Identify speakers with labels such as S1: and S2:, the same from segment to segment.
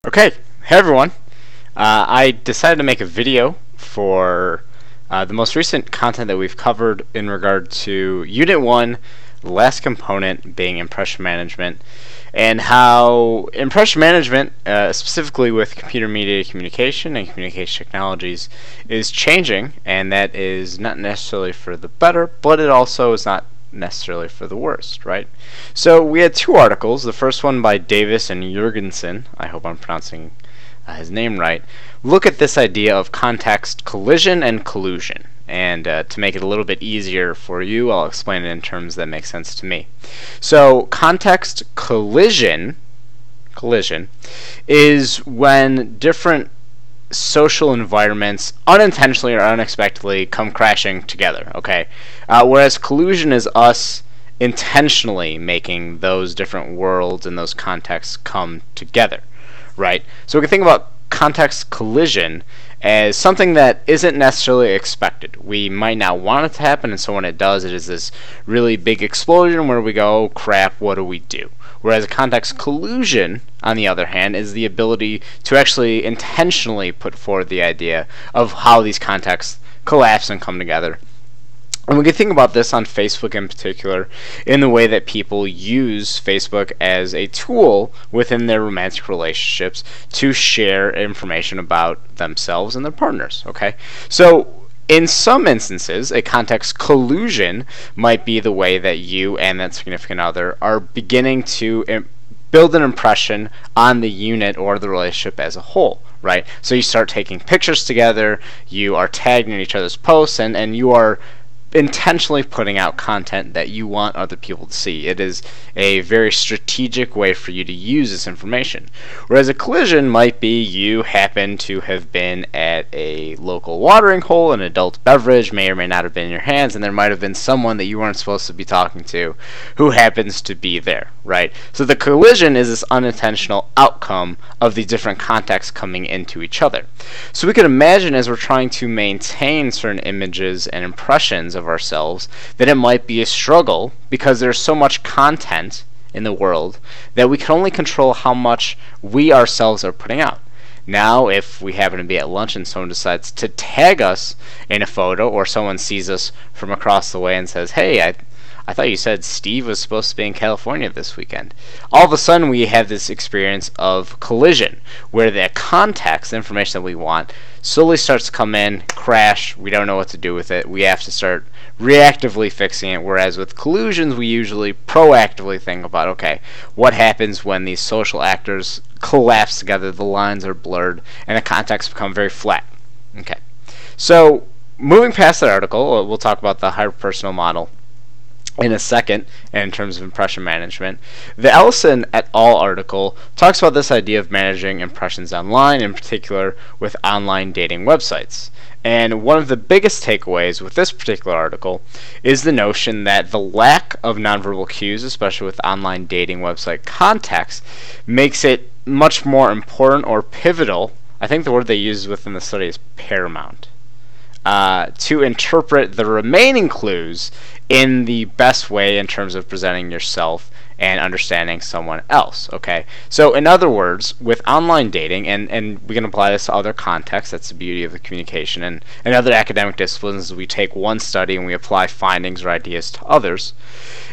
S1: Okay, hey everyone. I decided to make a video for the most recent content that we've covered in regard to Unit 1, the last component being impression management, and how impression management, specifically with computer-mediated communication and communication technologies, is changing, and that is not necessarily for the better, but it also is not necessarily for the worst, right? So we had two articles. The first one by Davis and Jurgensen, I hope I'm pronouncing his name right, look at this idea of context collision and collusion. And to make it a little bit easier for you, I'll explain it in terms that make sense to me. So context collision is when different social environments unintentionally or unexpectedly come crashing together, okay? Whereas collusion is us intentionally making those different worlds and those contexts come together, right? So we can think about context collision as something that isn't necessarily expected. We might not want it to happen, and so when it does, it is this really big explosion where we go, oh crap, what do we do? Whereas a context collusion, on the other hand, is the ability to actually intentionally put forward the idea of how these contexts collapse and come together. And we can think about this on Facebook in particular, in the way that people use Facebook as a tool within their romantic relationships to share information about themselves and their partners, okay? So in some instances, a context collusion might be the way that you and that significant other are beginning to build an impression on the unit or the relationship as a whole, right? So you start taking pictures together, you are tagged in each other's posts, and you are intentionally putting out content that you want other people to see. It is a very strategic way for you to use this information. Whereas a collision might be you happen to have been at a local watering hole, an adult beverage may or may not have been in your hands, and there might have been someone that you weren't supposed to be talking to who happens to be there, right? So the collision is this unintentional outcome of these different contexts coming into each other. So we can imagine, as we're trying to maintain certain images and impressions of ourselves, that it might be a struggle because there's so much content in the world that we can only control how much we ourselves are putting out. Now, if we happen to be at lunch and someone decides to tag us in a photo, or someone sees us from across the way and says, hey, I thought you said Steve was supposed to be in California this weekend. All of a sudden we have this experience of collision where the context, the information that we want, slowly starts to come in, crash, we don't know what to do with it, we have to start reactively fixing it, whereas with collusions we usually proactively think about, okay, what happens when these social actors collapse together, the lines are blurred, and the context become very flat. Okay, so moving past that article, we'll talk about the hyperpersonal model in a second in terms of impression management. The Ellison et al. Article talks about this idea of managing impressions online, in particular with online dating websites. And one of the biggest takeaways with this particular article is the notion that the lack of nonverbal cues, especially with online dating website context, makes it much more important or pivotal, I think the word they use within the study is paramount, to interpret the remaining clues in the best way in terms of presenting yourself and understanding someone else, okay? So in other words, with online dating, and we can apply this to other contexts, that's the beauty of the communication, and other academic disciplines, we take one study and we apply findings or ideas to others,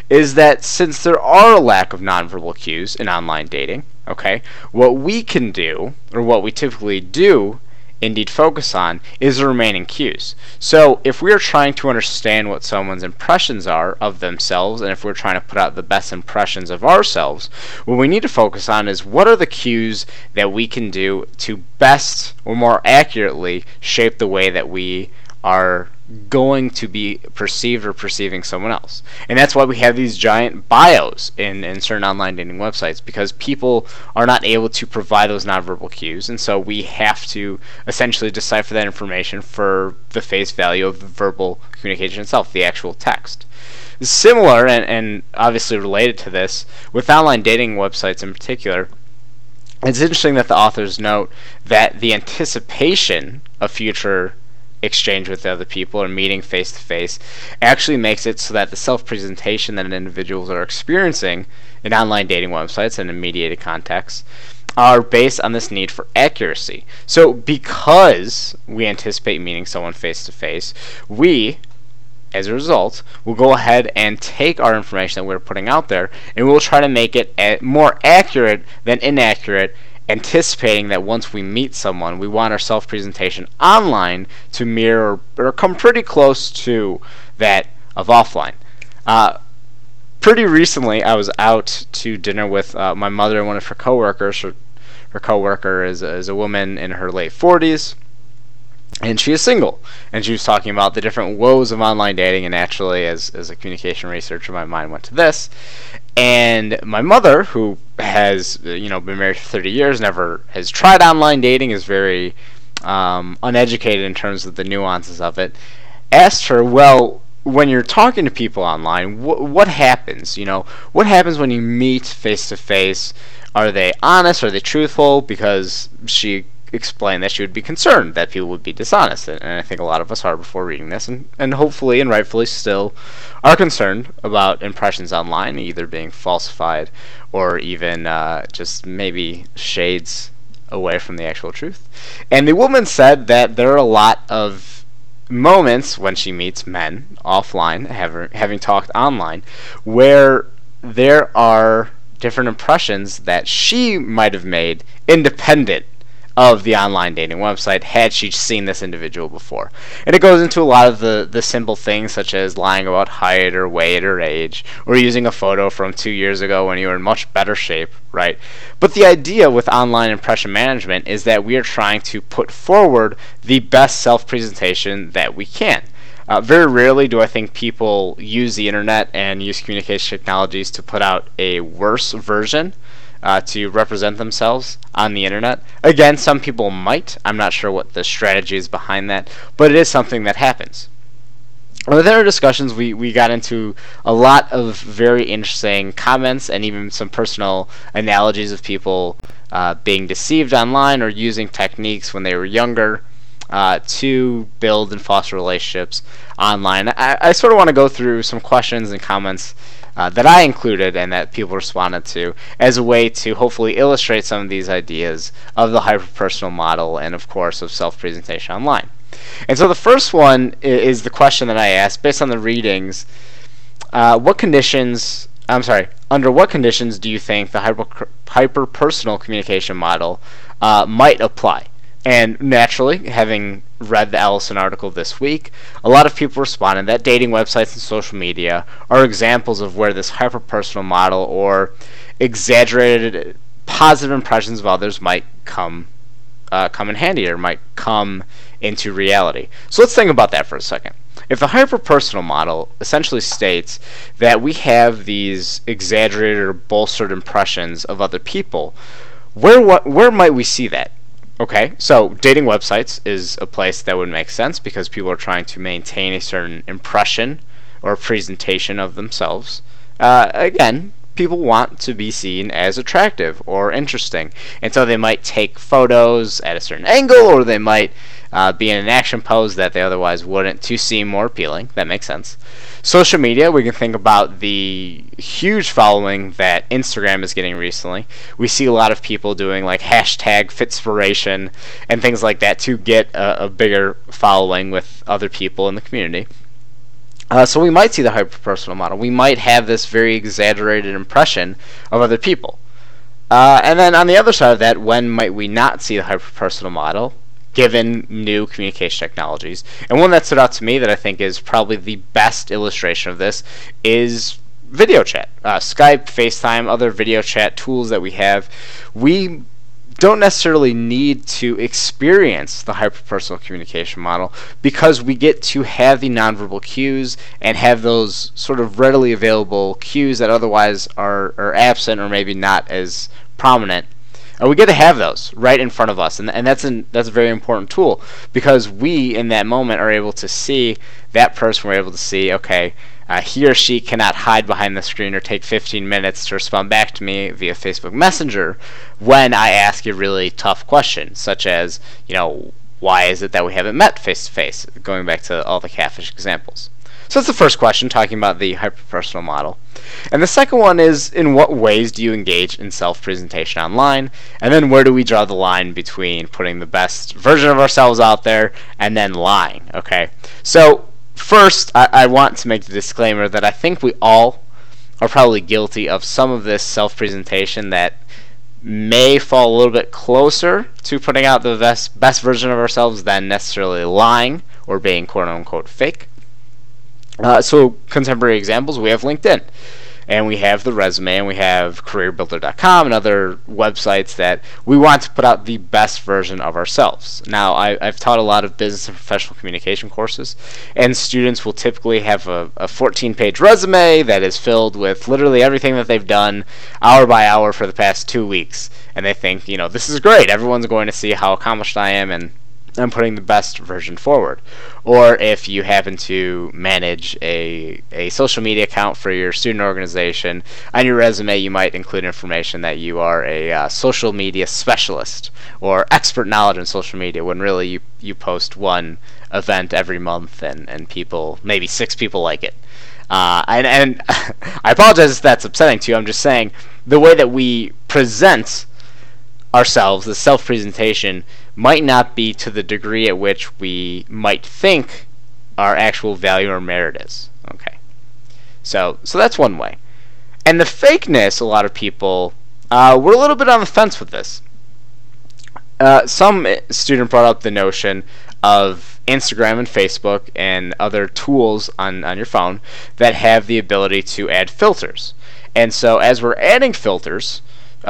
S1: is that since there are a lack of nonverbal cues in online dating, okay, what we can do, or what we typically do, indeed focus on, is the remaining cues. So if we are trying to understand what someone's impressions are of themselves, and if we're trying to put out the best impressions of ourselves, what we need to focus on is what are the cues that we can do to best or more accurately shape the way that we are going to be perceived or perceiving someone else. And that's why we have these giant bios in certain online dating websites, because people are not able to provide those nonverbal cues, and so we have to essentially decipher that information for the face value of the verbal communication itself, the actual text. Similar, and obviously related to this, with online dating websites in particular, it's interesting that the authors note that the anticipation of future exchange with other people or meeting face to face actually makes it so that the self-presentation that individuals are experiencing in online dating websites and in mediated contexts are based on this need for accuracy. So because we anticipate meeting someone face to face, we, as a result, will go ahead and take our information that we're putting out there and we'll try to make it more accurate than inaccurate, anticipating that once we meet someone, we want our self-presentation online to mirror or come pretty close to that of offline. Pretty recently, I was out to dinner with my mother and one of her coworkers. Her coworker is a woman in her late 40s, and she is single. And she was talking about the different woes of online dating, and naturally, as a communication researcher, my mind went to this. And my mother, who has been married for 30 years, never has tried online dating, is very uneducated in terms of the nuances of it, asked her, well, when you're talking to people online, what happens? What happens when you meet face to face? Are they honest? Are they truthful? Because she explained that she would be concerned that people would be dishonest, and I think a lot of us are before reading this, and hopefully and rightfully still are concerned about impressions online either being falsified or even just maybe shades away from the actual truth. And the woman said that there are a lot of moments when she meets men offline, having talked online, where there are different impressions that she might have made independent of the online dating website had she seen this individual before. And it goes into a lot of the simple things such as lying about height or weight or age, or using a photo from 2 years ago when you were in much better shape, right? But the idea with online impression management is that we are trying to put forward the best self-presentation that we can. Very rarely do I think people use the internet and use communication technologies to put out a worse version to represent themselves on the internet. Again, some people might. I'm not sure what the strategy is behind that, but it is something that happens. Within our discussions, we got into a lot of very interesting comments and even some personal analogies of people being deceived online or using techniques when they were younger to build and foster relationships online. I sort of want to go through some questions and comments that I included and that people responded to as a way to hopefully illustrate some of these ideas of the hyperpersonal model and, of course, of self-presentation online. And so the first one is the question that I asked based on the readings. Under what conditions do you think the hyperpersonal communication model might apply? And naturally, having read the Ellison article this week, a lot of people responded that dating websites and social media are examples of where this hyperpersonal model or exaggerated positive impressions of others might come in handy or might come into reality. So let's think about that for a second. If the hyperpersonal model essentially states that we have these exaggerated or bolstered impressions of other people, where might we see that? Okay, so dating websites is a place that would make sense because people are trying to maintain a certain impression or presentation of themselves. Again, people want to be seen as attractive or interesting, and so they might take photos at a certain angle, or they might be in an action pose that they otherwise wouldn't to seem more appealing. That makes sense. Social media, we can think about the huge following that Instagram is getting recently. We see a lot of people doing like hashtag Fitspiration and things like that to get a bigger following with other people in the community. So we might see the hyperpersonal model. We might have this very exaggerated impression of other people. And then on the other side of that, when might we not see the hyperpersonal model, given new communication technologies? And one that stood out to me that I think is probably the best illustration of this is video chat. Skype, FaceTime, other video chat tools that we have. We don't necessarily need to experience the hyperpersonal communication model because we get to have the nonverbal cues and have those sort of readily available cues that otherwise are absent or maybe not as prominent. We get to have those right in front of us, and that's a very important tool because we, in that moment, are able to see that person. We're able to see, okay, he or she cannot hide behind the screen or take 15 minutes to respond back to me via Facebook Messenger when I ask a really tough question, such as, why is it that we haven't met face-to-face, going back to all the catfish examples. So that's the first question, talking about the hyperpersonal model. And the second one is, in what ways do you engage in self-presentation online? And then where do we draw the line between putting the best version of ourselves out there and then lying, okay? So first, I want to make the disclaimer that I think we all are probably guilty of some of this self-presentation that may fall a little bit closer to putting out the best version of ourselves than necessarily lying or being quote-unquote fake. So contemporary examples, we have LinkedIn, and we have the resume, and we have careerbuilder.com and other websites that we want to put out the best version of ourselves. Now, I've taught a lot of business and professional communication courses, and students will typically have a 14-page resume that is filled with literally everything that they've done hour by hour for the past 2 weeks, and they think, this is great. Everyone's going to see how accomplished I am, and I'm putting the best version forward. Or if you happen to manage a social media account for your student organization, on your resume you might include information that you are a social media specialist or expert knowledge in social media, when really you post one event every month and people, maybe 6 people like it. And I apologize if that's upsetting to you. I'm just saying the way that we present ourselves, the self-presentation, might not be to the degree at which we might think our actual value or merit is. Okay, so that's one way. And the fakeness, a lot of people were a little bit on the fence with this. Some student brought up the notion of Instagram and Facebook and other tools on your phone that have the ability to add filters. And so as we're adding filters,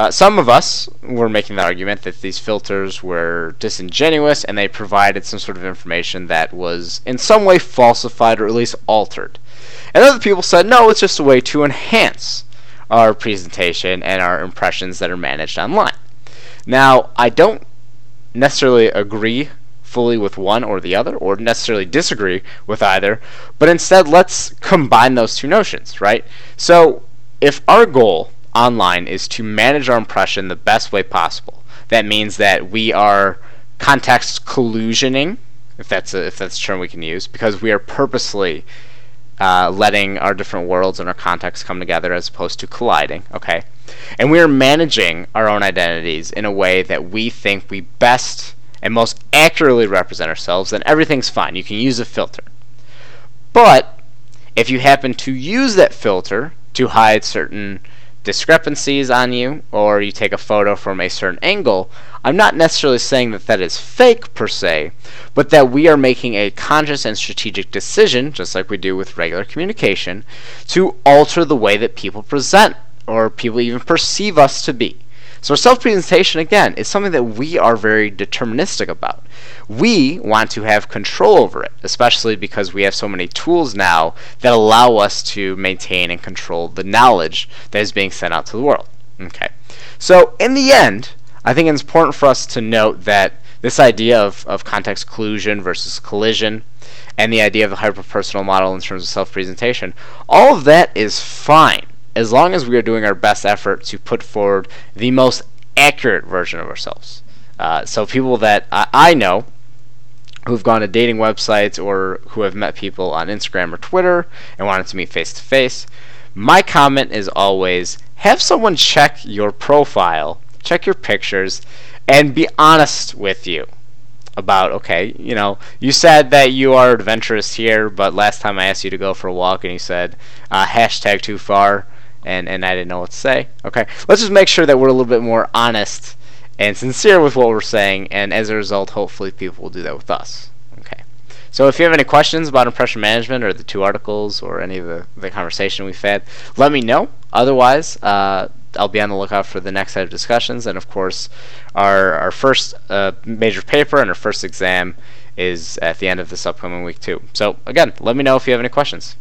S1: some of us were making the argument that these filters were disingenuous and they provided some sort of information that was in some way falsified or at least altered. And other people said, no, it's just a way to enhance our presentation and our impressions that are managed online. Now, I don't necessarily agree fully with one or the other, or necessarily disagree with either, but instead let's combine those two notions, right? So if our goal online is to manage our impression the best way possible, that means that we are context collusioning, if that's a term we can use, because we are purposely letting our different worlds and our contexts come together as opposed to colliding, okay? And we are managing our own identities in a way that we think we best and most accurately represent ourselves, then everything's fine. You can use a filter. But if you happen to use that filter to hide certain discrepancies on you, or you take a photo from a certain angle, I'm not necessarily saying that that is fake per se, but that we are making a conscious and strategic decision, just like we do with regular communication, to alter the way that people present or people even perceive us to be. So self-presentation, again, is something that we are very deterministic about. We want to have control over it, especially because we have so many tools now that allow us to maintain and control the knowledge that is being sent out to the world. Okay. So in the end, I think it's important for us to note that this idea of context collusion versus collision and the idea of the hyperpersonal model in terms of self-presentation, all of that is fine, as long as we are doing our best effort to put forward the most accurate version of ourselves. So people that I know who've gone to dating websites or who have met people on Instagram or Twitter and wanted to meet face to face, my comment is always, have someone check your profile, check your pictures, and be honest with you about, okay, you said that you are adventurous here, but last time I asked you to go for a walk and you said hashtag too far, and I didn't know what to say. Okay, let's just make sure that we're a little bit more honest and sincere with what we're saying, and as a result, hopefully people will do that with us. Okay, so if you have any questions about impression management or the 2 articles or any of the conversation we've had, let me know. Otherwise, I'll be on the lookout for the next set of discussions, and of course, our first major paper and our first exam is at the end of this upcoming week too. So again, let me know if you have any questions.